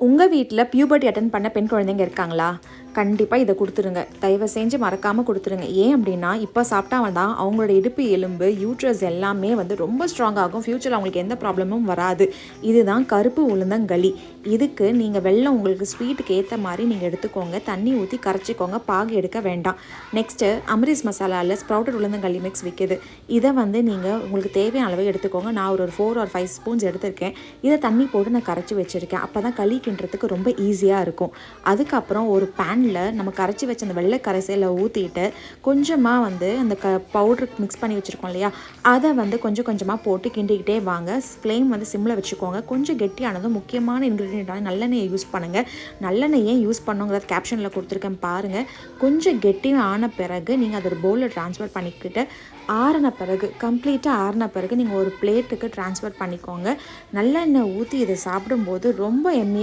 உங்கள் வீட்டில் puberty attend பண்ண பெண் குழந்தைங்க இருக்காங்களா? கண்டிப்பாக இதை கொடுத்துருங்க. தயவு செஞ்சு மறக்காமல் கொடுத்துருங்க. ஏன் அப்படின்னா, இப்போ சாப்பிட்டா தான் அவங்களோட இடுப்பு எலும்பு, யூட்ரஸ் எல்லாமே ரொம்ப ஸ்ட்ராங் ஆகும். ஃப்யூச்சரில் அவங்களுக்கு எந்த ப்ராப்ளமும் வராது. இதுதான் கருப்பு உளுந்தங்களி. இதுக்கு நீங்கள் வெல்லம் உங்களுக்கு ஸ்வீட்டுக்கு ஏற்ற மாதிரி நீங்கள் எடுத்துக்கோங்க. தண்ணி ஊற்றி கரைச்சிக்கோங்க. பாகு எடுக்க வேண்டாம். நெக்ஸ்ட்டு அம்ரிஸ் மசாலாவில் ஸ்ப்ரவுட்டட் உளுந்தங்களி மிக்ஸ் விற்கிது. இதை நீங்கள் உங்களுக்கு தேவையான அளவு எடுத்துக்கோங்க. நான் ஒரு 4 or 5 ஸ்பூன்ஸ் எடுத்திருக்கேன். இதை தண்ணி போட்டு நான் கரைச்சி வச்சுருக்கேன். அப்போ தான் களி கிண்டுறதுக்கு ரொம்ப ஈஸியாக இருக்கும். அதுக்கப்புறம் ஒரு பேனில் நம்ம கரைச்சி வச்ச அந்த வெள்ளை கரைசலை ஊற்றிட்டு கொஞ்சமாக அந்த பவுட்ரு மிக்ஸ் பண்ணி வச்சுருக்கோம் இல்லையா, அதை கொஞ்சம் கொஞ்சமாக போட்டு கிண்டிக்கிட்டே வாங்க. ஃப்ளேம் சிம்மில் வச்சுக்கோங்க. கொஞ்சம் கெட்டியானதும் முக்கியமான இன்க்ரீடியண்ட்டான நல்லெண்ணெயை யூஸ் பண்ணுங்கள். நல்லெண்ணெய் ஏன் யூஸ் பண்ணுங்கிறது கேப்ஷனில் கொடுத்துருக்கேன் பாருங்கள். கொஞ்சம் கெட்டியாக ஆன பிறகு நீங்கள் அதை ஒரு பவுலில் ட்ரான்ஸ்ஃபர் பண்ணிக்கிட்டு ஆறின பிறகு கம்ப்ளீட்டாக ஆறின பிறகு நீங்கள் ஒரு பிளேட்டுக்கு ட்ரான்ஸ்ஃபர் பண்ணிக்கோங்க. நல்லெண்ணெய் ஊற்றி இதை சாப்பிடும்போது ரொம்ப எம்மியாக